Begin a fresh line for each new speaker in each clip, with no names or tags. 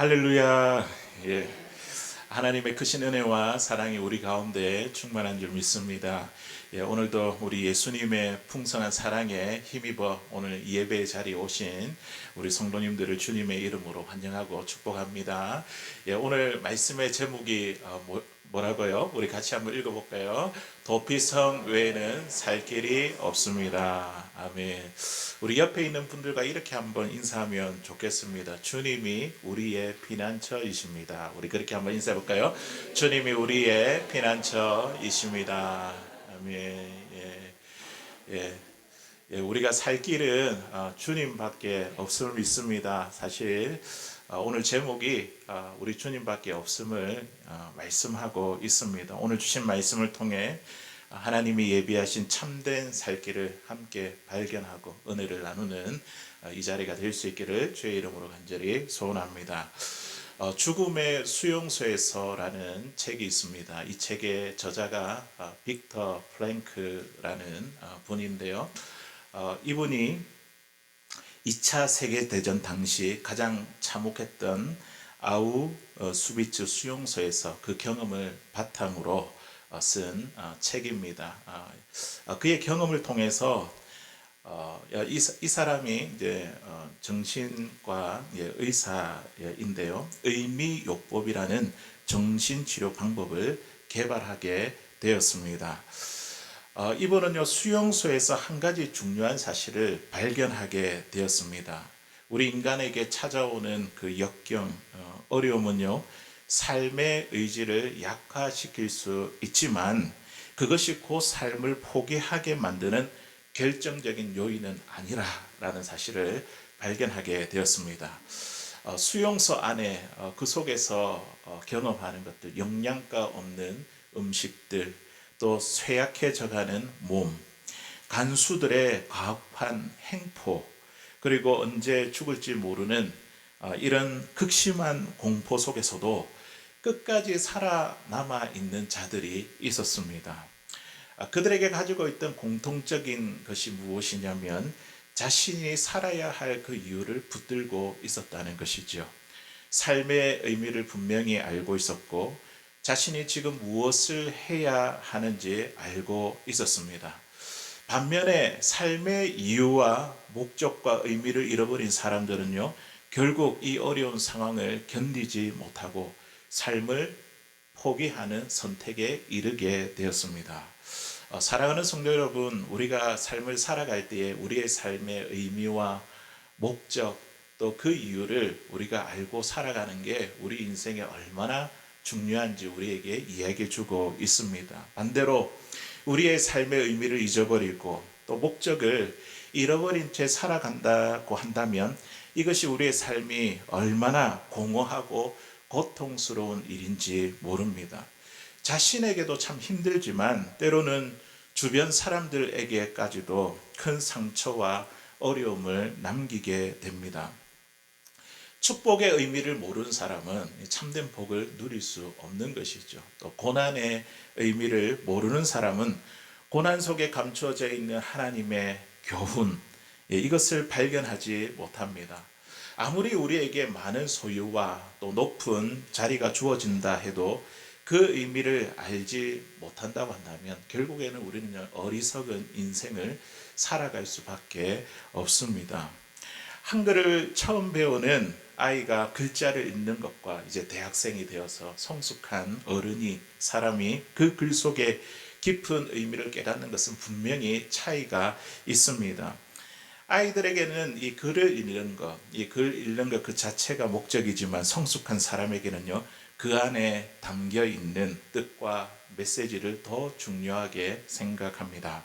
할렐루야. 예. 하나님의 크신 은혜와 사랑이 우리 가운데 충만한 줄 믿습니다. 예, 오늘도 우리 예수님의 풍성한 사랑에 힘입어 오늘 이 예배의 자리에 오신 우리 성도님들을 주님의 이름으로 환영하고 축복합니다. 예, 오늘 말씀의 제목이 뭐라고요? 우리 같이 한번 읽어볼까요? 도피성 외에는 살 길이 없습니다. 아멘. 우리 옆에 있는 분들과 이렇게 한번 인사하면 좋겠습니다. 주님이 우리의 피난처이십니다. 우리 그렇게 한번 인사해볼까요? 주님이 우리의 피난처이십니다. 아멘. 예, 예. 예, 우리가 살 길은 주님밖에 없음을 믿습니다. 사실 오늘 제목이 우리 주님밖에 없음을 말씀하고 있습니다. 오늘 주신 말씀을 통해 하나님이 예비하신 참된 살 길을 함께 발견하고 은혜를 나누는 이 자리가 될 수 있기를 주의 이름으로 간절히 소원합니다. 죽음의 수용소에서라는 책이 있습니다. 이 책의 저자가 빅터 프랭크라는 분인데요. 이분이 2차 세계대전 당시 가장 참혹했던 아우슈비츠 수용소에서 그 경험을 바탕으로 쓴 책입니다. 그의 경험을 통해서 이 사람이 이제 정신과 의사인데요. 의미요법이라는 정신치료 방법을 개발하게 되었습니다. 이번은요 수용소에서 한 가지 중요한 사실을 발견하게 되었습니다. 우리 인간에게 찾아오는 그 역경, 어려움은요 삶의 의지를 약화시킬 수 있지만 그것이 곧 삶을 포기하게 만드는 결정적인 요인은 아니라라는 사실을 발견하게 되었습니다. 수용소 안에 그 속에서 경험하는 것들, 영양가 없는 음식들, 또 쇠약해져가는 몸, 간수들의 과학한 행포, 그리고 언제 죽을지 모르는 이런 극심한 공포 속에서도 끝까지 살아남아 있는 자들이 있었습니다. 그들에게 가지고 있던 공통적인 것이 무엇이냐면 자신이 살아야 할 그 이유를 붙들고 있었다는 것이죠. 삶의 의미를 분명히 알고 있었고 자신이 지금 무엇을 해야 하는지 알고 있었습니다. 반면에 삶의 이유와 목적과 의미를 잃어버린 사람들은요, 결국 이 어려운 상황을 견디지 못하고 삶을 포기하는 선택에 이르게 되었습니다. 사랑하는 성도 여러분, 우리가 삶을 살아갈 때에 우리의 삶의 의미와 목적 또 그 이유를 우리가 알고 살아가는 게 우리 인생에 얼마나 중요한지 우리에게 이야기해 주고 있습니다. 반대로 우리의 삶의 의미를 잊어버리고 또 목적을 잃어버린 채 살아간다고 한다면 이것이 우리의 삶이 얼마나 공허하고 고통스러운 일인지 모릅니다. 자신에게도 참 힘들지만 때로는 주변 사람들에게까지도 큰 상처와 어려움을 남기게 됩니다. 축복의 의미를 모르는 사람은 참된 복을 누릴 수 없는 것이죠. 또 고난의 의미를 모르는 사람은 고난 속에 감추어져 있는 하나님의 교훈, 이것을 발견하지 못합니다. 아무리 우리에게 많은 소유와 또 높은 자리가 주어진다 해도 그 의미를 알지 못한다고 한다면 결국에는 우리는 어리석은 인생을 살아갈 수밖에 없습니다. 한글을 처음 배우는 아이가 글자를 읽는 것과 이제 대학생이 되어서 성숙한 어른이 사람이 그 글 속에 깊은 의미를 깨닫는 것은 분명히 차이가 있습니다. 아이들에게는 이 글을 읽는 것, 이 글 읽는 것 그 자체가 목적이지만 성숙한 사람에게는요, 그 안에 담겨 있는 뜻과 메시지를 더 중요하게 생각합니다.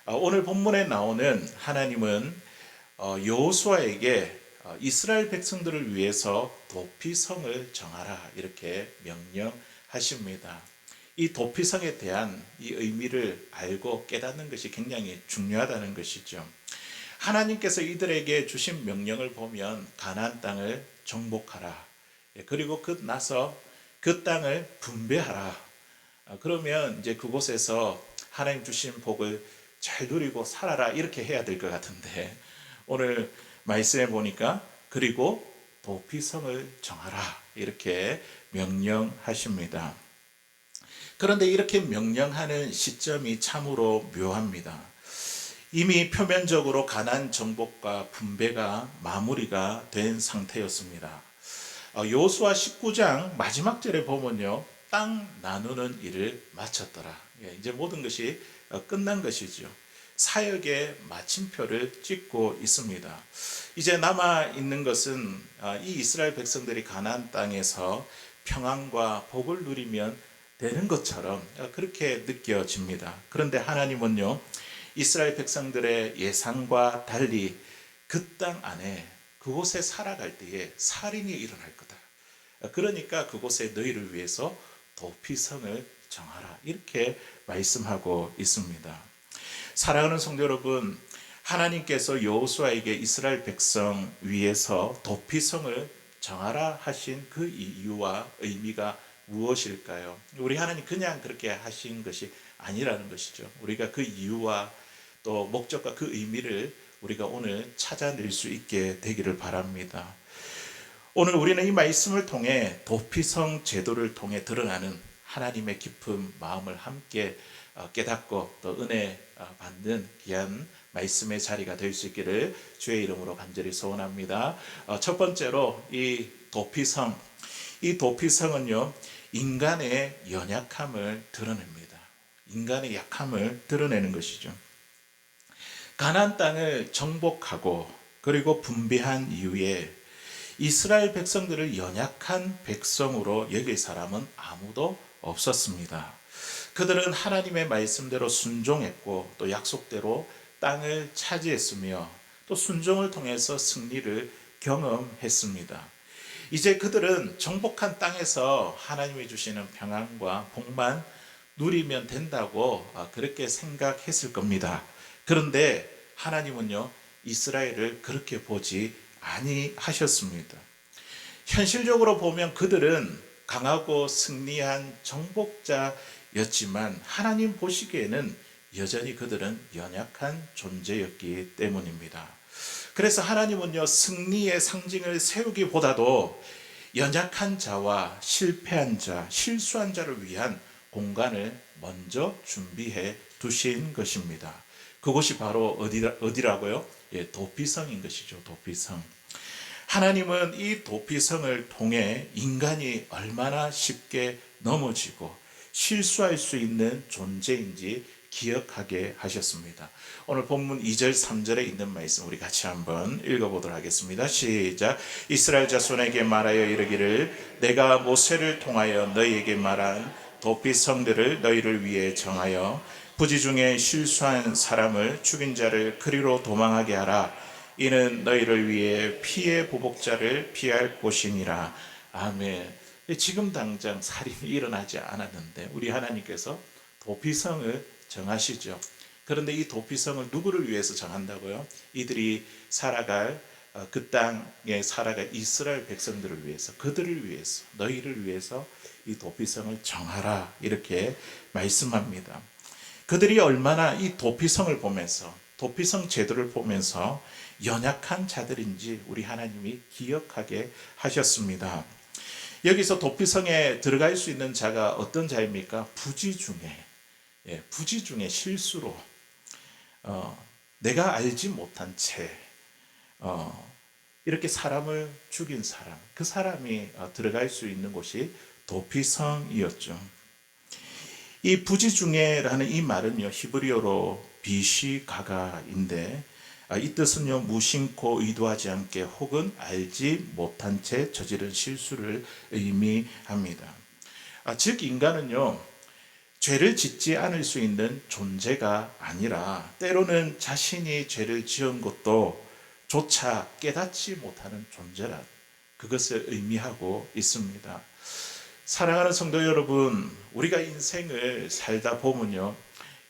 오늘 본문에 나오는 하나님은 여호수아에게 이스라엘 백성들을 위해서 도피성을 정하라 이렇게 명령하십니다. 이 도피성에 대한 이 의미를 알고 깨닫는 것이 굉장히 중요하다는 것이죠. 하나님께서 이들에게 주신 명령을 보면 가나안 땅을 정복하라. 그리고 나서 그 땅을 분배하라. 그러면 이제 그곳에서 하나님 주신 복을 잘 누리고 살아라 이렇게 해야 될 것 같은데 오늘 말씀해 보니까 그리고 도피성을 정하라 이렇게 명령하십니다. 그런데 이렇게 명령하는 시점이 참으로 묘합니다. 이미 표면적으로 가나안 정복과 분배가 마무리가 된 상태였습니다. 여호수아 19장 마지막 절에 보면요, 땅 나누는 일을 마쳤더라. 이제 모든 것이 끝난 것이죠. 사역의 마침표를 찍고 있습니다. 이제 남아 있는 것은 이 이스라엘 백성들이 가나안 땅에서 평안과 복을 누리면 되는 것처럼 그렇게 느껴집니다. 그런데 하나님은요, 이스라엘 백성들의 예상과 달리 그 땅 안에 그곳에 살아갈 때에 살인이 일어날 거다. 그러니까 그곳에 너희를 위해서 도피성을 정하라 이렇게 말씀하고 있습니다. 사랑하는 성도 여러분, 하나님께서 여호수아에게 이스라엘 백성 위에서 도피성을 정하라 하신 그 이유와 의미가 무엇일까요? 우리 하나님 그냥 그렇게 하신 것이 아니라는 것이죠. 우리가 그 이유와 또 목적과 그 의미를 우리가 오늘 찾아낼 수 있게 되기를 바랍니다. 오늘 우리는 이 말씀을 통해 도피성 제도를 통해 드러나는 하나님의 깊은 마음을 함께 깨닫고 또 은혜 받는 귀한 말씀의 자리가 될 수 있기를 주의 이름으로 간절히 소원합니다. 첫 번째로 이 도피성은요, 인간의 연약함을 드러냅니다. 인간의 약함을 드러내는 것이죠. 가나안 땅을 정복하고 그리고 분배한 이후에 이스라엘 백성들을 연약한 백성으로 여길 사람은 아무도 없었습니다. 그들은 하나님의 말씀대로 순종했고 또 약속대로 땅을 차지했으며 또 순종을 통해서 승리를 경험했습니다. 이제 그들은 정복한 땅에서 하나님이 주시는 평안과 복만 누리면 된다고 그렇게 생각했을 겁니다. 그런데 하나님은요, 이스라엘을 그렇게 보지 아니하셨습니다. 현실적으로 보면 그들은 강하고 승리한 정복자였지만 하나님 보시기에는 여전히 그들은 연약한 존재였기 때문입니다. 그래서 하나님은요, 승리의 상징을 세우기보다도 연약한 자와 실패한 자, 실수한 자를 위한 공간을 먼저 준비해 두신 것입니다. 그곳이 바로 어디라고요? 도피성인 것이죠. 도피성. 하나님은 이 도피성을 통해 인간이 얼마나 쉽게 넘어지고 실수할 수 있는 존재인지 기억하게 하셨습니다. 오늘 본문 2절 3절에 있는 말씀 우리 같이 한번 읽어보도록 하겠습니다. 시작. 이스라엘 자손에게 말하여 이르기를 내가 모세를 통하여 너희에게 말한 도피성들을 너희를 위해 정하여 부지 중에 실수한 사람을 죽인 자를 그리로 도망하게 하라. 이는 너희를 위해 피해 보복자를 피할 곳이니라. 아멘. 지금 당장 살인이 일어나지 않았는데 우리 하나님께서 도피성을 정하시죠. 그런데 이 도피성을 누구를 위해서 정한다고요? 이들이 살아갈 그 땅에 살아갈 이스라엘 백성들을 위해서, 그들을 위해서, 너희를 위해서 이 도피성을 정하라 이렇게 말씀합니다. 그들이 얼마나 이 도피성을 보면서, 도피성 제도를 보면서 연약한 자들인지 우리 하나님이 기억하게 하셨습니다. 여기서 도피성에 들어갈 수 있는 자가 어떤 자입니까? 부지 중에 실수로 내가 알지 못한 채 이렇게 사람을 죽인 사람, 그 사람이 들어갈 수 있는 곳이 도피성이었죠. 이 부지 중에라는 이 말은요, 히브리어로 비시가가인데 이 뜻은요, 무심코 의도하지 않게 혹은 알지 못한 채 저지른 실수를 의미합니다. 즉 인간은요, 죄를 짓지 않을 수 있는 존재가 아니라 때로는 자신이 죄를 지은 것도 조차 깨닫지 못하는 존재라, 그것을 의미하고 있습니다. 사랑하는 성도 여러분, 우리가 인생을 살다 보면요,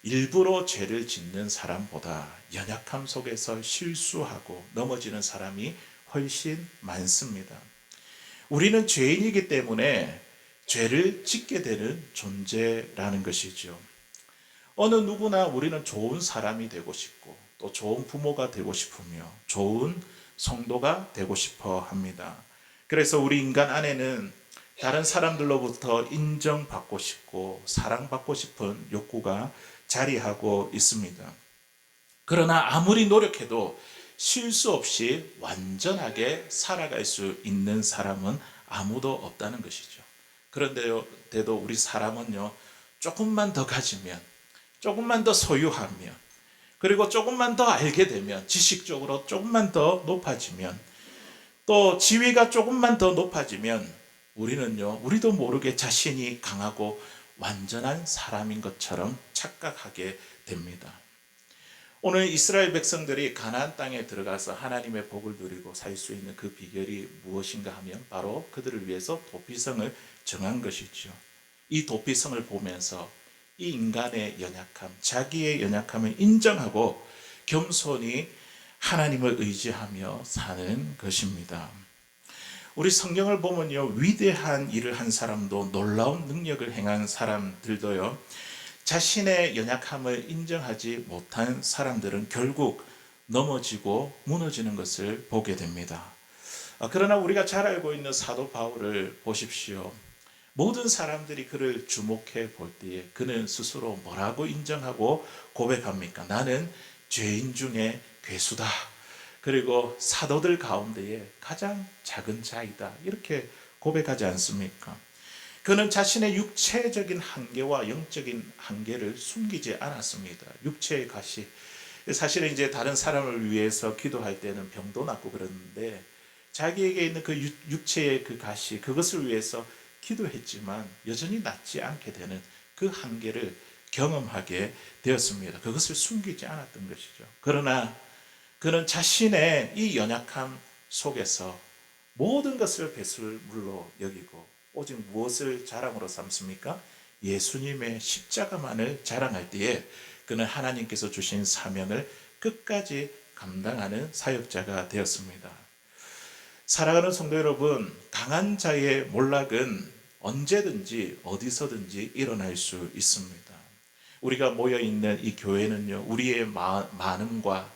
일부러 죄를 짓는 사람보다 연약함 속에서 실수하고 넘어지는 사람이 훨씬 많습니다. 우리는 죄인이기 때문에 죄를 짓게 되는 존재라는 것이죠. 어느 누구나 우리는 좋은 사람이 되고 싶고 또 좋은 부모가 되고 싶으며 좋은 성도가 되고 싶어 합니다. 그래서 우리 인간 안에는 다른 사람들로부터 인정받고 싶고 사랑받고 싶은 욕구가 자리하고 있습니다. 그러나 아무리 노력해도 실수 없이 완전하게 살아갈 수 있는 사람은 아무도 없다는 것이죠. 그런데도 우리 사람은요, 조금만 더 가지면, 조금만 더 소유하면, 그리고 조금만 더 알게 되면, 지식적으로 조금만 더 높아지면, 또 지위가 조금만 더 높아지면 우리도 모르게 자신이 강하고 완전한 사람인 것처럼 착각하게 됩니다. 오늘 이스라엘 백성들이 가나안 땅에 들어가서 하나님의 복을 누리고 살 수 있는 그 비결이 무엇인가 하면 바로 그들을 위해서 도피성을 정한 것이죠. 이 도피성을 보면서 이 인간의 연약함, 자기의 연약함을 인정하고 겸손히 하나님을 의지하며 사는 것입니다. 우리 성경을 보면요, 위대한 일을 한 사람도 놀라운 능력을 행한 사람들도요, 자신의 연약함을 인정하지 못한 사람들은 결국 넘어지고 무너지는 것을 보게 됩니다. 그러나 우리가 잘 알고 있는 사도 바울을 보십시오. 모든 사람들이 그를 주목해 볼 때에 그는 스스로 뭐라고 인정하고 고백합니까? 나는 죄인 중에 괴수다. 그리고 사도들 가운데에 가장 작은 자이다. 이렇게 고백하지 않습니까? 그는 자신의 육체적인 한계와 영적인 한계를 숨기지 않았습니다. 육체의 가시. 사실은 이제 다른 사람을 위해서 기도할 때는 병도 낫고 그러는데 자기에게 있는 그 육체의 그 가시, 그것을 위해서 기도했지만 여전히 낫지 않게 되는 그 한계를 경험하게 되었습니다. 그것을 숨기지 않았던 것이죠. 그러나 그는 자신의 이 연약함 속에서 모든 것을 배설물로 여기고 오직 무엇을 자랑으로 삼습니까? 예수님의 십자가만을 자랑할 때에 그는 하나님께서 주신 사명을 끝까지 감당하는 사역자가 되었습니다. 사랑하는 성도 여러분, 강한 자의 몰락은 언제든지 어디서든지 일어날 수 있습니다. 우리가 모여있는 이 교회는요, 우리의 많음과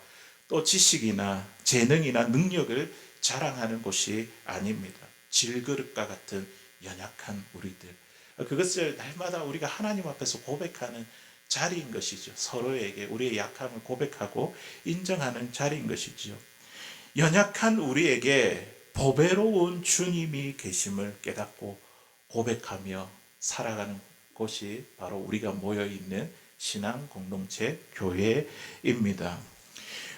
또 지식이나 재능이나 능력을 자랑하는 곳이 아닙니다. 질그릇과 같은 연약한 우리들, 그것을 날마다 우리가 하나님 앞에서 고백하는 자리인 것이죠. 서로에게 우리의 약함을 고백하고 인정하는 자리인 것이죠. 연약한 우리에게 보배로운 주님이 계심을 깨닫고 고백하며 살아가는 곳이 바로 우리가 모여있는 신앙 공동체 교회입니다.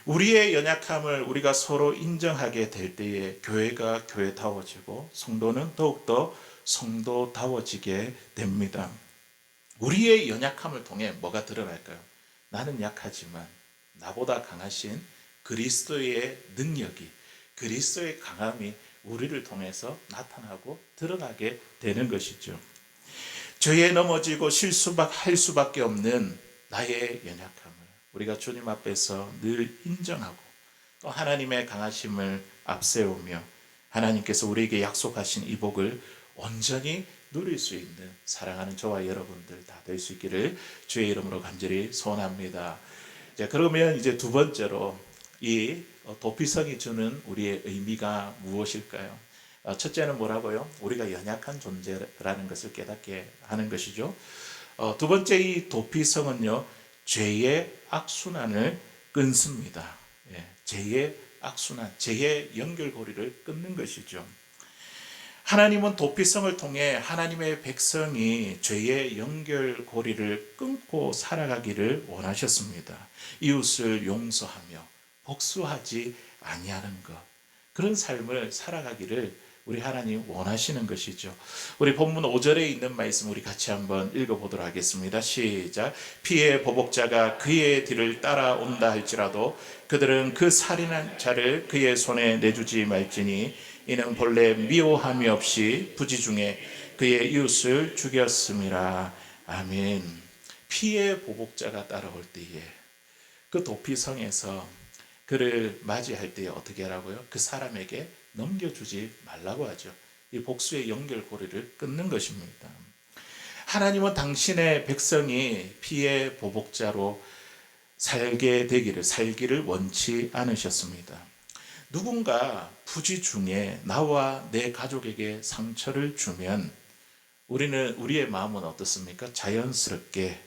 우리의 연약함을 우리가 서로 인정하게 될 때에 교회가 교회다워지고 성도는 더욱더 성도다워지게 됩니다. 우리의 연약함을 통해 뭐가 드러날까요? 나는 약하지만 나보다 강하신 그리스도의 능력이, 그리스도의 강함이 우리를 통해서 나타나고 드러나게 되는 것이죠. 죄에 넘어지고 실수할 수밖에 없는 나의 연약함을 우리가 주님 앞에서 늘 인정하고 또 하나님의 강하심을 앞세우며 하나님께서 우리에게 약속하신 이 복을 온전히 누릴 수 있는 사랑하는 저와 여러분들 다 될 수 있기를 주의 이름으로 간절히 소원합니다. 자, 그러면 이제 두 번째로 이 도피성이 주는 우리의 의미가 무엇일까요? 첫째는 뭐라고요? 우리가 연약한 존재라는 것을 깨닫게 하는 것이죠. 두 번째 이 도피성은요, 죄의 악순환을 끊습니다. 죄의 악순환, 죄의 연결고리를 끊는 것이죠. 하나님은 도피성을 통해 하나님의 백성이 죄의 연결고리를 끊고 살아가기를 원하셨습니다. 이웃을 용서하며 복수하지 아니하는 것, 그런 삶을 살아가기를 우리 하나님 원하시는 것이죠. 우리 본문 5절에 있는 말씀 우리 같이 한번 읽어보도록 하겠습니다. 시작. 피의 보복자가 그의 뒤를 따라온다 할지라도 그들은 그 살인한 자를 그의 손에 내주지 말지니 이는 본래 미워함이 없이 부지중에 그의 이웃을 죽였음이라. 아멘. 피의 보복자가 따라올 때에 그 도피성에서 그를 맞이할 때에 어떻게 하라고요? 그 사람에게 넘겨주지 말라고 하죠. 이 복수의 연결고리를 끊는 것입니다. 하나님은 당신의 백성이 피의 보복자로 살기를 원치 않으셨습니다. 누군가 부지 중에 나와 내 가족에게 상처를 주면 우리의 마음은 어떻습니까? 자연스럽게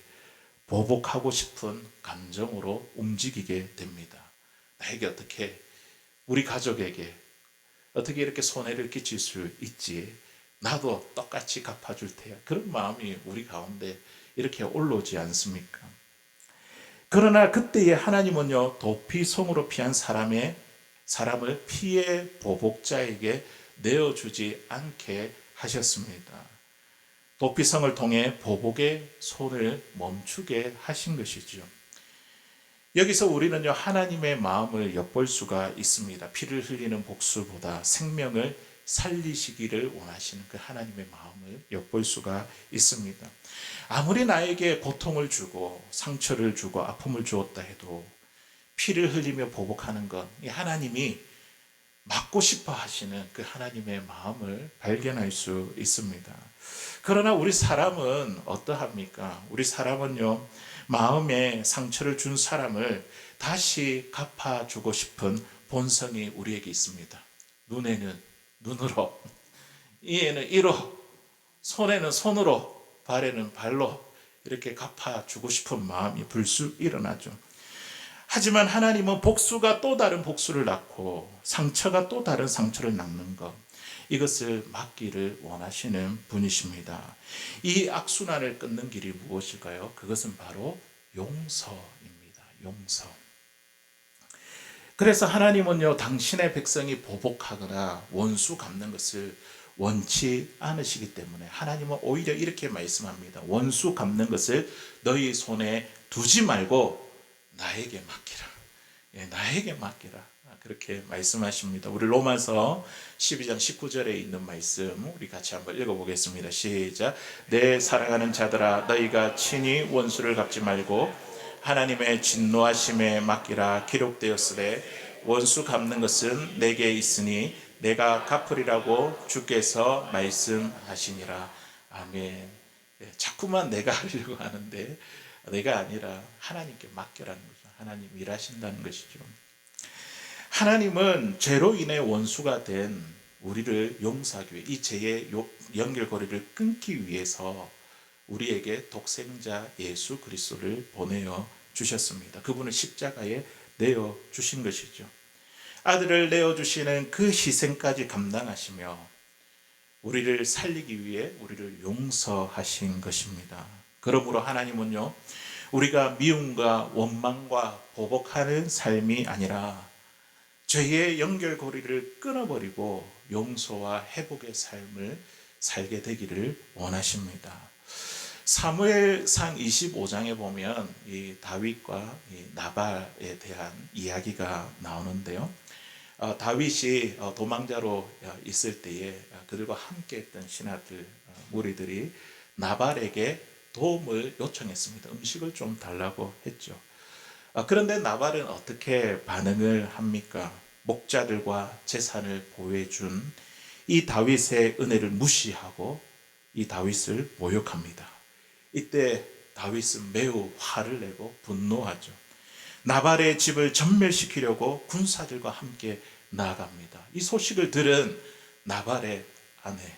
보복하고 싶은 감정으로 움직이게 됩니다. 나에게 어떻게, 우리 가족에게 어떻게 이렇게 손해를 끼칠 수 있지? 나도 똑같이 갚아줄 테야. 그런 마음이 우리 가운데 이렇게 올라오지 않습니까? 그러나 그때에 하나님은요, 도피성으로 피한 사람을 피해 보복자에게 내어주지 않게 하셨습니다. 도피성을 통해 보복의 손을 멈추게 하신 것이죠. 여기서 우리는요, 하나님의 마음을 엿볼 수가 있습니다. 피를 흘리는 복수보다 생명을 살리시기를 원하시는 그 하나님의 마음을 엿볼 수가 있습니다. 아무리 나에게 고통을 주고 상처를 주고 아픔을 주었다 해도 피를 흘리며 보복하는 것, 이 하나님이 막고 싶어 하시는 그 하나님의 마음을 발견할 수 있습니다. 그러나 우리 사람은 어떠합니까? 우리 사람은요, 마음에 상처를 준 사람을 다시 갚아주고 싶은 본성이 우리에게 있습니다. 눈에는 눈으로, 이에는 이로, 손에는 손으로, 발에는 발로 이렇게 갚아주고 싶은 마음이 불쑥 일어나죠. 하지만 하나님은 복수가 또 다른 복수를 낳고 상처가 또 다른 상처를 낳는 것, 이것을 막기를 원하시는 분이십니다. 이 악순환을 끊는 길이 무엇일까요? 그것은 바로 용서입니다. 용서. 그래서 하나님은요, 당신의 백성이 보복하거나 원수 갚는 것을 원치 않으시기 때문에 하나님은 오히려 이렇게 말씀합니다. 원수 갚는 것을 너희 손에 두지 말고 나에게 맡기라. 예, 나에게 맡기라. 그렇게 말씀하십니다. 우리 로마서 12장 19절에 있는 말씀 우리 같이 한번 읽어보겠습니다. 시작. 내 사랑하는 자들아, 너희가 친히 원수를 갚지 말고 하나님의 진노하심에 맡기라. 기록되었으되 원수 갚는 것은 내게 있으니 내가 갚으리라고 주께서 말씀하시니라. 아멘. 예, 자꾸만 내가 하려고 하는데 내가 아니라 하나님께 맡겨라는 거죠. 하나님 일하신다는 것이죠. 하나님은 죄로 인해 원수가 된 우리를 용서하기 위해, 이 죄의 연결고리를 끊기 위해서 우리에게 독생자 예수 그리스도를 보내어 주셨습니다. 그분을 십자가에 내어 주신 것이죠. 아들을 내어 주시는 그 희생까지 감당하시며 우리를 살리기 위해 우리를 용서하신 것입니다. 그러므로 하나님은요, 우리가 미움과 원망과 보복하는 삶이 아니라 죄의 연결고리를 끊어버리고 용서와 회복의 삶을 살게 되기를 원하십니다. 사무엘상 25장에 보면 이 다윗과 이 나발에 대한 이야기가 나오는데요. 다윗이 도망자로 있을 때에 그들과 함께 했던 신하들, 무리들이 나발에게 도움을 요청했습니다. 음식을 좀 달라고 했죠. 그런데 나발은 어떻게 반응을 합니까? 목자들과 재산을 보호해준 이 다윗의 은혜를 무시하고 이 다윗을 모욕합니다. 이때 다윗은 매우 화를 내고 분노하죠. 나발의 집을 전멸시키려고 군사들과 함께 나아갑니다. 이 소식을 들은 나발의 아내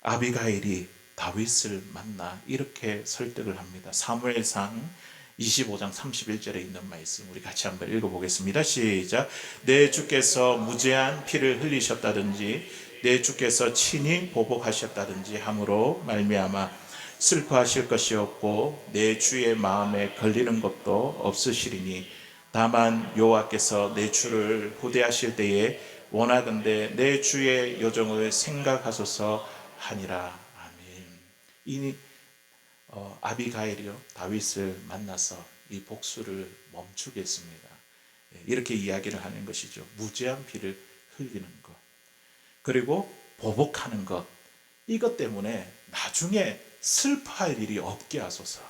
아비가일이 다윗을 만나 이렇게 설득을 합니다. 사무엘상 25장 31절에 있는 말씀 우리 같이 한번 읽어보겠습니다. 시작. 내 주께서 무죄한 피를 흘리셨다든지 내 주께서 친히 보복하셨다든지 함으로 말미암아 슬퍼하실 것이 없고 내 주의 마음에 걸리는 것도 없으시리니 다만 여호와께서 내 주를 후대하실 때에 원하건대 내 주의 여정을 생각하소서 하니라. 아멘. 이 아비가일이요, 다윗을 만나서 이 복수를 멈추겠습니다. 이렇게 이야기를 하는 것이죠. 무죄한 피를 흘리는 것, 그리고 보복하는 것, 이것 때문에 나중에 슬퍼할 일이 없게 하소서.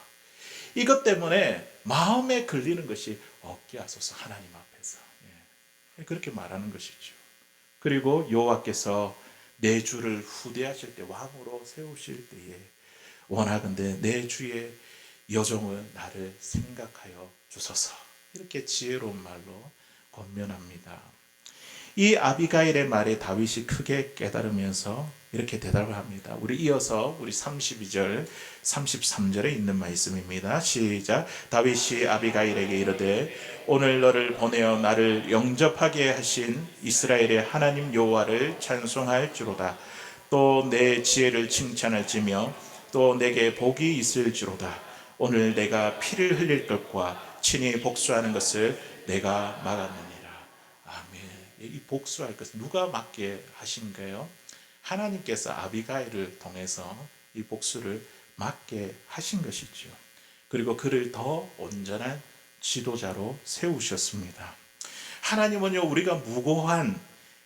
이것 때문에 마음에 걸리는 것이 없게 하소서. 하나님 앞에서 그렇게 말하는 것이죠. 그리고 여호와께서 내 주를 후대하실 때, 왕으로 세우실 때에 원하건대 내 주의 여종을 나를 생각하여 주소서. 이렇게 지혜로운 말로 권면합니다. 이 아비가일의 말에 다윗이 크게 깨달으면서 이렇게 대답을 합니다. 우리 이어서 우리 32절, 33절에 있는 말씀입니다. 시작. 다윗이 아비가일에게 이르되 오늘 너를 보내어 나를 영접하게 하신 이스라엘의 하나님 여호와를 찬송할지로다. 또 내 지혜를 칭찬할지며 또 내게 복이 있을지로다. 오늘 내가 피를 흘릴 것과 친히 복수하는 것을 내가 막았느니라. 아멘. 이 복수할 것을 누가 맡게 하신가요? 하나님께서 아비가일을 통해서 이 복수를 맡게 하신 것이죠. 그리고 그를 더 온전한 지도자로 세우셨습니다. 하나님은요, 우리가 무고한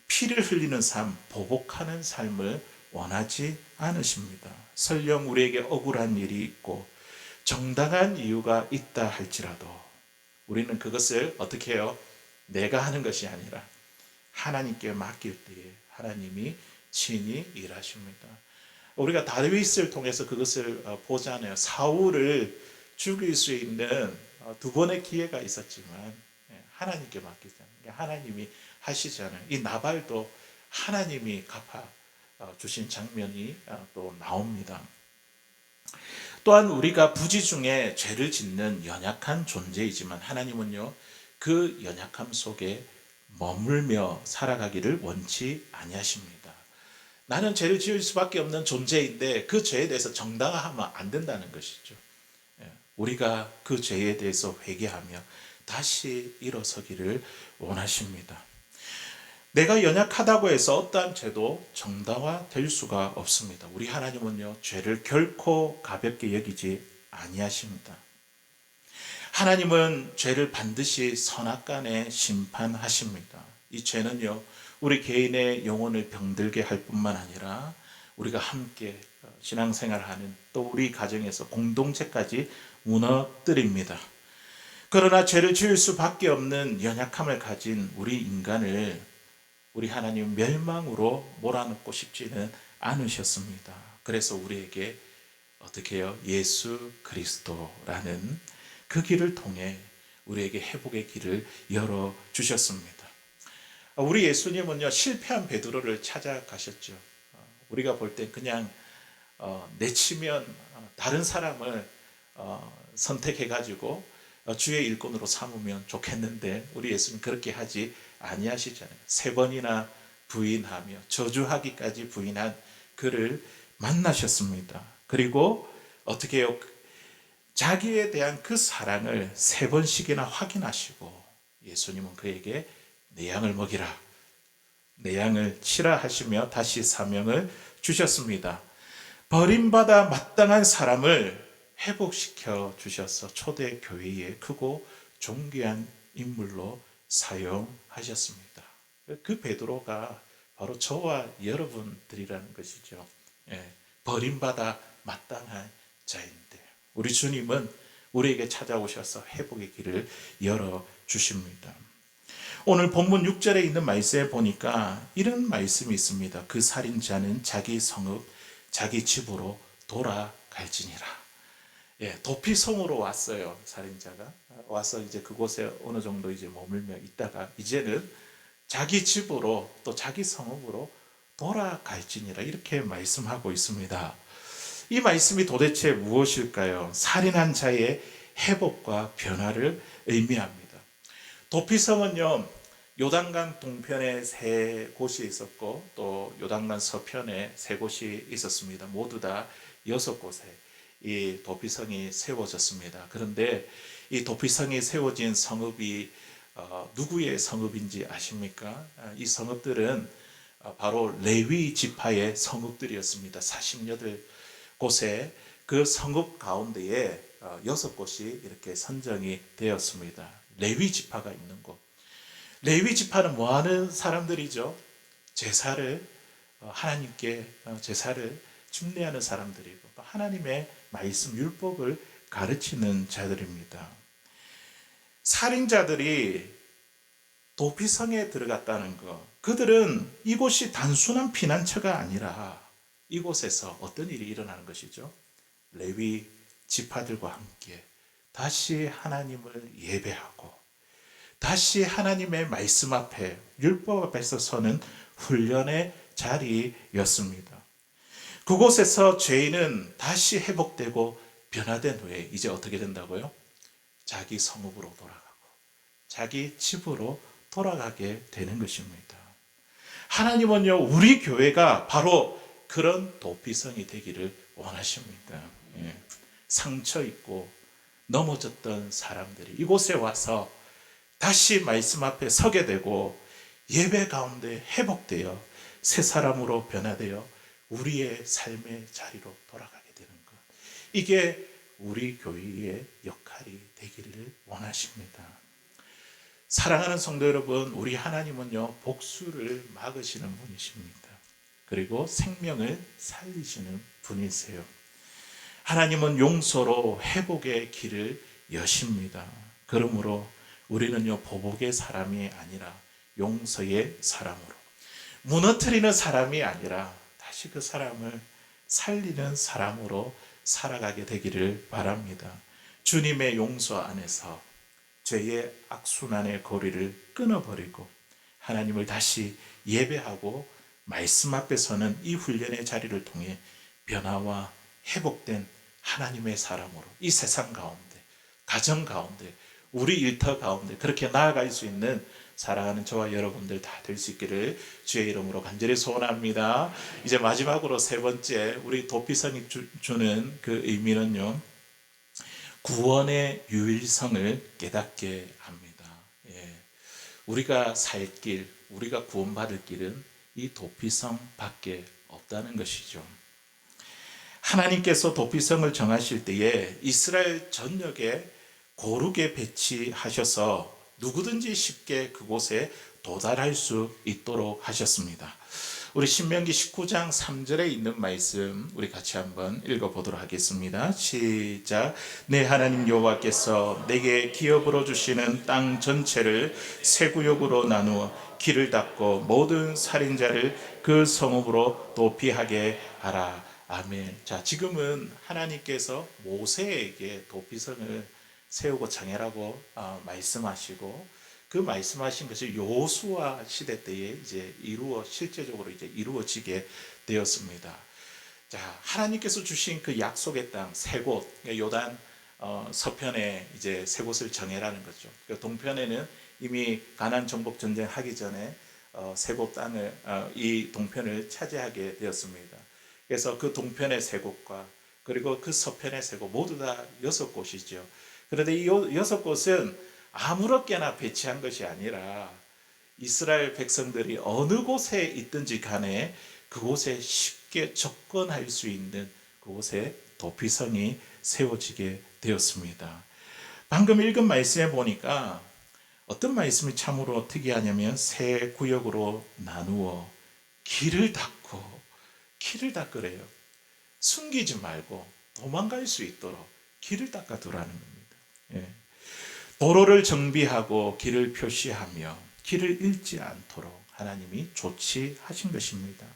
피를 흘리는 삶, 보복하는 삶을 원하지 않으십니다. 설령 우리에게 억울한 일이 있고 정당한 이유가 있다 할지라도 우리는 그것을 어떻게 해요? 내가 하는 것이 아니라 하나님께 맡길 때에 하나님이 친히 일하십니다. 우리가 다윗을 통해서 그것을 보잖아요. 사울을 죽일 수 있는 두 번의 기회가 있었지만 하나님께 맡기잖아요. 하나님이 하시잖아요. 이 나발도 하나님이 갚아 주신 장면이 또 나옵니다. 또한 우리가 부지 중에 죄를 짓는 연약한 존재이지만 하나님은요, 그 연약함 속에 머물며 살아가기를 원치 아니하십니다. 나는 죄를 지을 수밖에 없는 존재인데 그 죄에 대해서 정당화하면 안 된다는 것이죠. 우리가 그 죄에 대해서 회개하며 다시 일어서기를 원하십니다. 내가 연약하다고 해서 어떠한 죄도 정당화될 수가 없습니다. 우리 하나님은요, 죄를 결코 가볍게 여기지 아니하십니다. 하나님은 죄를 반드시 선악간에 심판하십니다. 이 죄는요, 우리 개인의 영혼을 병들게 할 뿐만 아니라 우리가 함께 신앙생활하는 또 우리 가정에서 공동체까지 무너뜨립니다. 그러나 죄를 지을 수밖에 없는 연약함을 가진 우리 인간을 우리 하나님 멸망으로 몰아넣고 싶지는 않으셨습니다. 그래서 우리에게 어떻게 해요? 예수 그리스도라는 그 길을 통해 우리에게 회복의 길을 열어주셨습니다. 우리 예수님은요, 실패한 베드로를 찾아가셨죠. 우리가 볼 때 그냥 내치면 다른 사람을 선택해가지고 주의 일꾼으로 삼으면 좋겠는데 우리 예수님 그렇게 하지 아니하시잖아요. 3번이나 부인하며 저주하기까지 부인한 그를 만나셨습니다. 그리고 어떻게 해요? 자기에 대한 그 사랑을 3번씩이나 확인하시고 예수님은 그에게 내 양을 먹이라, 내 양을 치라 하시며 다시 사명을 주셨습니다. 버림받아 마땅한 사람을 회복시켜 주셔서 초대 교회의 크고 존귀한 인물로 사용하셨습니다. 그 베드로가 바로 저와 여러분들이라는 것이죠. 버림받아 마땅한 자인데 우리 주님은 우리에게 찾아오셔서 회복의 길을 열어주십니다. 오늘 본문 6절에 있는 말씀에 보니까 이런 말씀이 있습니다. 그 살인자는 자기 성읍, 자기 집으로 돌아갈지니라. 도피성으로 왔어요. 살인자가 와서 이제 그곳에 어느 정도 이제 머물며 있다가 이제는 자기 집으로 또 자기 성읍으로 돌아갈지니라 이렇게 말씀하고 있습니다. 이 말씀이 도대체 무엇일까요? 살인한 자의 회복과 변화를 의미합니다. 도피성은요, 요단강 동편에 3곳이 있었고 또 요단강 서편에 3곳이 있었습니다. 모두 다 6곳에 이 도피성이 세워졌습니다. 그런데 이 도피성이 세워진 성읍이 누구의 성읍인지 아십니까? 이 성읍들은 바로 레위 지파의 성읍들이었습니다. 48곳에 그 성읍 가운데에 6곳이 이렇게 선정이 되었습니다. 레위 지파가 있는 곳. 레위 지파는 뭐 하는 사람들이죠? 제사를 하나님께 제사를 준례하는 사람들이고 또 하나님의 말씀 율법을 가르치는 자들입니다. 살인자들이 도피성에 들어갔다는 것, 그들은 이곳이 단순한 피난처가 아니라 이곳에서 어떤 일이 일어나는 것이죠? 레위 지파들과 함께 다시 하나님을 예배하고 다시 하나님의 말씀 앞에, 율법 앞에서 서는 훈련의 자리였습니다. 그곳에서 죄인은 다시 회복되고 변화된 후에 이제 어떻게 된다고요? 자기 성읍으로 돌아가고 자기 집으로 돌아가게 되는 것입니다. 하나님은요, 우리 교회가 바로 그런 도피성이 되기를 원하십니다. 예. 상처 있고 넘어졌던 사람들이 이곳에 와서 다시 말씀 앞에 서게 되고 예배 가운데 회복되어 새 사람으로 변화되어 우리의 삶의 자리로 돌아가게 되는 것. 이게 우리 교회의 역할이 되기를 원하십니다. 사랑하는 성도 여러분, 우리 하나님은요, 복수를 막으시는 분이십니다. 그리고 생명을 살리시는 분이세요. 하나님은 용서로 회복의 길을 여십니다. 그러므로 우리는요, 보복의 사람이 아니라 용서의 사람으로, 무너뜨리는 사람이 아니라 다시 그 사람을 살리는 사람으로 살아가게 되기를 바랍니다. 주님의 용서 안에서 죄의 악순환의 고리를 끊어버리고 하나님을 다시 예배하고 말씀 앞에 서는 이 훈련의 자리를 통해 변화와 회복된 하나님의 사람으로 이 세상 가운데, 가정 가운데, 우리 일터 가운데 그렇게 나아갈 수 있는 사랑하는 저와 여러분들 다 될 수 있기를 주의 이름으로 간절히 소원합니다. 이제 마지막으로 세 번째, 우리 도피성이 주는 그 의미는요, 구원의 유일성을 깨닫게 합니다. 예. 우리가 살 길, 우리가 구원받을 길은 이 도피성 밖에 없다는 것이죠. 하나님께서 도피성을 정하실 때에 이스라엘 전역에 고르게 배치하셔서 누구든지 쉽게 그곳에 도달할 수 있도록 하셨습니다. 우리 신명기 19장 3절에 있는 말씀 우리 같이 한번 읽어보도록 하겠습니다. 시작. 내 하나님 여호와께서 내게 기업으로 주시는 땅 전체를 세 구역으로 나누어 길을 닫고 모든 살인자를 그 성읍으로 도피하게 하라. 아멘. 자, 지금은 하나님께서 모세에게 도피성을 세우고 정해라고 말씀하시고 그 말씀하신 것이 여호수아 시대 때에 이제 실제적으로 이제 이루어지게 되었습니다. 자, 하나님께서 주신 그 약속의 땅 세 곳, 요단 서편에 이제 세 곳을 정해라는 거죠. 그 동편에는 이미 가나안 정복 전쟁 하기 전에 세 곳 땅을 이 동편을 차지하게 되었습니다. 그래서 그 동편의 세 곳과 그리고 그 서편의 세 곳 모두 다 6곳이죠. 그런데 이 6곳은 아무렇게나 배치한 것이 아니라 이스라엘 백성들이 어느 곳에 있든지 간에 그곳에 쉽게 접근할 수 있는 그곳에 도피성이 세워지게 되었습니다. 방금 읽은 말씀에 보니까 어떤 말씀이 참으로 특이하냐면 세 구역으로 나누어 길을 닦으래요. 숨기지 말고 도망갈 수 있도록 길을 닦아 두라는 겁니다. 예. 도로를 정비하고 길을 표시하며 길을 잃지 않도록 하나님이 조치하신 것입니다.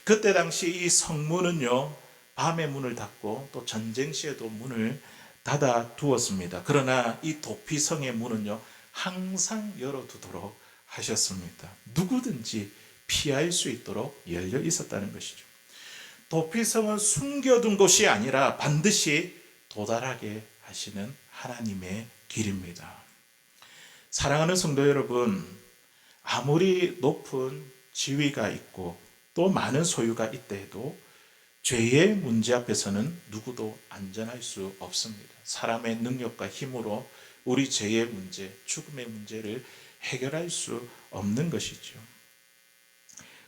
그때 당시 이 성문은요, 밤에 문을 닫고 또 전쟁 시에도 문을 닫아 두었습니다. 그러나 이 도피성의 문은요, 항상 열어두도록 하셨습니다. 누구든지 피할 수 있도록 열려 있었다는 것이죠. 도피성은 숨겨둔 곳이 아니라 반드시 도달하게 하시는 하나님의 길입니다. 사랑하는 성도 여러분, 아무리 높은 지위가 있고 또 많은 소유가 있다 해도 죄의 문제 앞에서는 누구도 안전할 수 없습니다. 사람의 능력과 힘으로 우리 죄의 문제, 죽음의 문제를 해결할 수 없는 것이죠.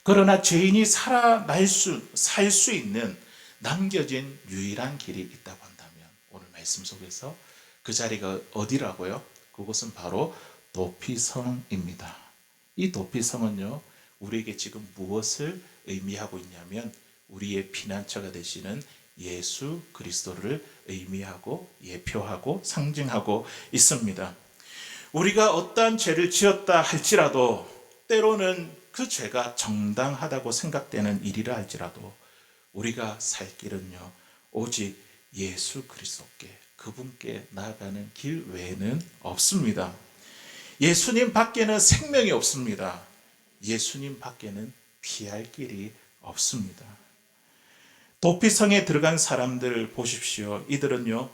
그러나 죄인이 살 수 있는 남겨진 유일한 길이 있다고 한다면 오늘 말씀 속에서 그 자리가 어디라고요? 그곳은 바로 도피성입니다. 이 도피성은요, 우리에게 지금 무엇을 의미하고 있냐면 우리의 피난처가 되시는 예수 그리스도를 의미하고 예표하고 상징하고 있습니다. 우리가 어떠한 죄를 지었다 할지라도 때로는 그 죄가 정당하다고 생각되는 일이라 할지라도 우리가 살 길은요, 오직 예수 그리스도께, 그분께 나아가는 길 외에는 없습니다. 예수님 밖에는 생명이 없습니다. 예수님 밖에는 피할 길이 없습니다. 도피성에 들어간 사람들 보십시오. 이들은요,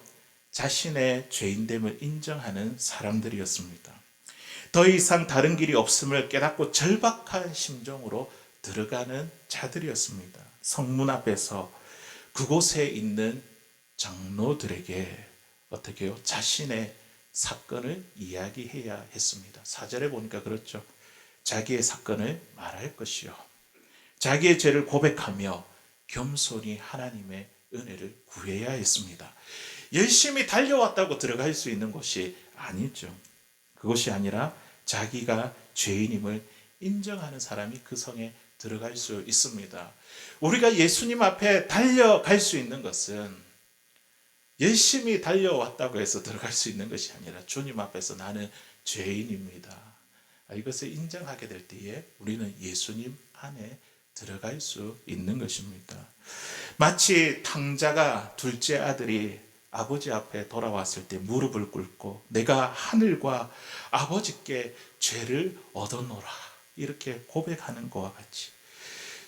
자신의 죄인됨을 인정하는 사람들이었습니다. 더 이상 다른 길이 없음을 깨닫고 절박한 심정으로 들어가는 자들이었습니다. 성문 앞에서 그곳에 있는 장로들에게 어떻게 해요? 자신의 사건을 이야기해야 했습니다. 4절에 보니까 그렇죠. 자기의 사건을 말할 것이요, 자기의 죄를 고백하며 겸손히 하나님의 은혜를 구해야 했습니다. 열심히 달려왔다고 들어갈 수 있는 것이 아니죠. 그것이 아니라 자기가 죄인임을 인정하는 사람이 그 성에 들어갈 수 있습니다. 우리가 예수님 앞에 달려갈 수 있는 것은 열심히 달려왔다고 해서 들어갈 수 있는 것이 아니라 주님 앞에서 나는 죄인입니다, 이것을 인정하게 될 때에 우리는 예수님 안에 들어갈 수 있는 것입니다. 마치 탕자가 둘째 아들이 아버지 앞에 돌아왔을 때 무릎을 꿇고 내가 하늘과 아버지께 죄를 얻어노라 이렇게 고백하는 것과 같이,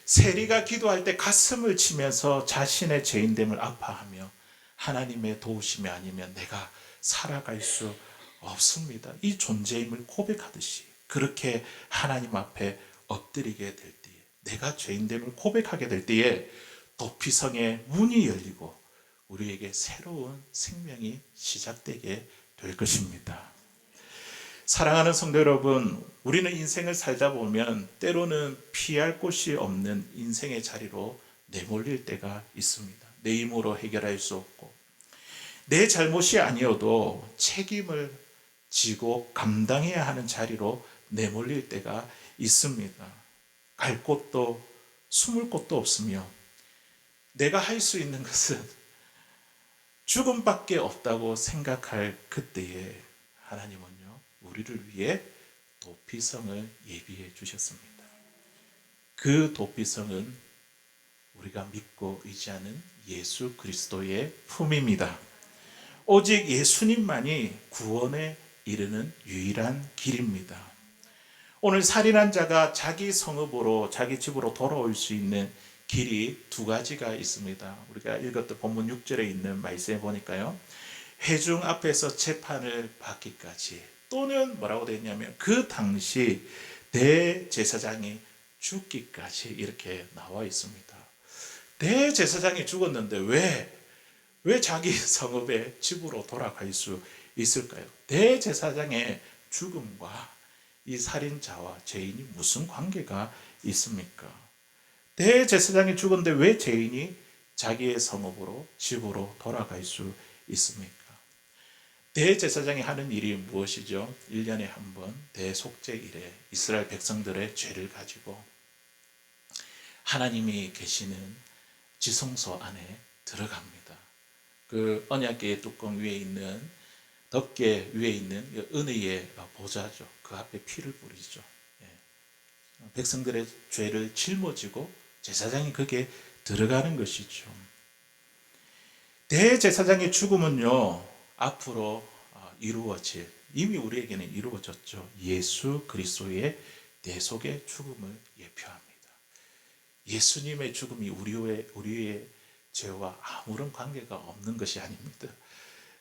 세리가 기도할 때 가슴을 치면서 자신의 죄인됨을 아파하며 하나님의 도우심이 아니면 내가 살아갈 수 없습니다, 이 존재임을 고백하듯이 그렇게 하나님 앞에 엎드리게 될 때에, 내가 죄인됨을 고백하게 될 때에 도피성의 문이 열리고 우리에게 새로운 생명이 시작되게 될 것입니다. 사랑하는 성도 여러분, 우리는 인생을 살다 보면 때로는 피할 곳이 없는 인생의 자리로 내몰릴 때가 있습니다. 내 힘으로 해결할 수 없고 내 잘못이 아니어도 책임을 지고 감당해야 하는 자리로 내몰릴 때가 있습니다. 갈 곳도 숨을 곳도 없으며 내가 할 수 있는 것은 죽음밖에 없다고 생각할 그때에 하나님은요, 우리를 위해 도피성을 예비해 주셨습니다. 그 도피성은 우리가 믿고 의지하는 예수 그리스도의 품입니다. 오직 예수님만이 구원에 이르는 유일한 길입니다. 오늘 살인한 자가 자기 성읍으로 자기 집으로 돌아올 수 있는 길이 두 가지가 있습니다. 우리가 읽었던 본문 6절에 있는 말씀에 보니까요, 회중 앞에서 재판을 받기까지, 또는 뭐라고 되어 있냐면 그 당시 대제사장이 죽기까지 이렇게 나와 있습니다. 대제사장이 죽었는데 왜 자기 성읍의 집으로 돌아갈 수 있을까요? 대제사장의 죽음과 이 살인자와 죄인이 무슨 관계가 있습니까? 대제사장이 죽었는데 왜 죄인이 자기의 성읍으로 집으로 돌아갈 수 있습니까? 대제사장이 하는 일이 무엇이죠? 1년에 한 번 대속죄일에 이스라엘 백성들의 죄를 가지고 하나님이 계시는 지성소 안에 들어갑니다. 그 언약궤의 뚜껑 위에 있는, 덮개 위에 있는 은혜의 보좌죠. 그 앞에 피를 뿌리죠. 백성들의 죄를 짊어지고 제사장이 거기에 들어가는 것이죠. 대제사장의 죽음은요, 앞으로 이루어질, 이미 우리에게는 이루어졌죠. 예수 그리스도의 대속의 죽음을 예표합니다. 예수님의 죽음이 우리의 죄와 아무런 관계가 없는 것이 아닙니다.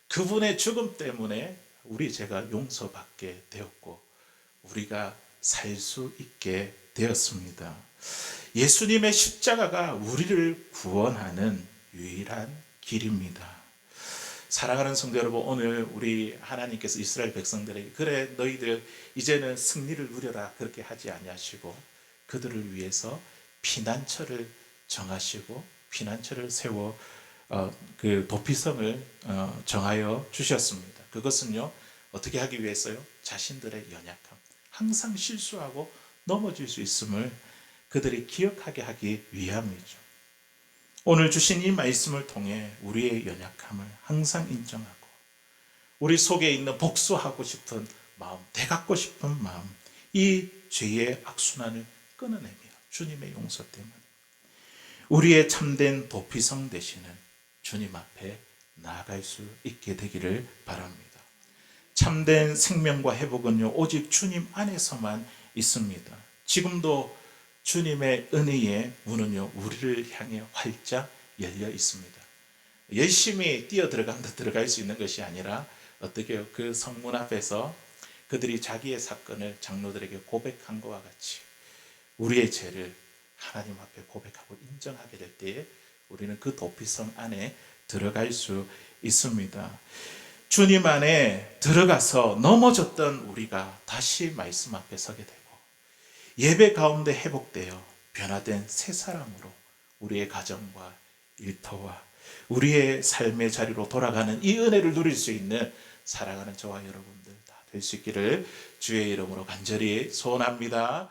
그분의 죽음 때문에 우리 죄가 용서받게 되었고 우리가 살 수 있게 되었습니다. 예수님의 십자가가 우리를 구원하는 유일한 길입니다. 사랑하는 성도 여러분, 오늘 우리 하나님께서 이스라엘 백성들에게 그래 너희들 이제는 승리를 누려라 그렇게 하지 아니하시고 그들을 위해서 피난처를 정하시고 피난처를 세워 그 도피성을 정하여 주셨습니다. 그것은요, 어떻게 하기 위해서요? 자신들의 연약함, 항상 실수하고 넘어질 수 있음을 그들이 기억하게 하기 위함이죠. 오늘 주신 이 말씀을 통해 우리의 연약함을 항상 인정하고 우리 속에 있는 복수하고 싶은 마음, 되갚고 싶은 마음, 이 죄의 악순환을 끊어내며 주님의 용서 때문에 우리의 참된 도피성 되시는 주님 앞에 나아갈 수 있게 되기를 바랍니다. 참된 생명과 회복은요, 오직 주님 안에서만 있습니다. 지금도 주님의 은혜의 문은요, 우리를 향해 활짝 열려 있습니다. 열심히 뛰어 들어간다 들어갈 수 있는 것이 아니라 어떻게 그 성문 앞에서 그들이 자기의 사건을 장로들에게 고백한 것과 같이 우리의 죄를 하나님 앞에 고백하고 인정하게 될 때에 우리는 그 도피성 안에 들어갈 수 있습니다. 주님 안에 들어가서 넘어졌던 우리가 다시 말씀 앞에 서게 되고 예배 가운데 회복되어 변화된 새 사람으로 우리의 가정과 일터와 우리의 삶의 자리로 돌아가는 이 은혜를 누릴 수 있는 사랑하는 저와 여러분들 다 될 수 있기를 주의 이름으로 간절히 소원합니다.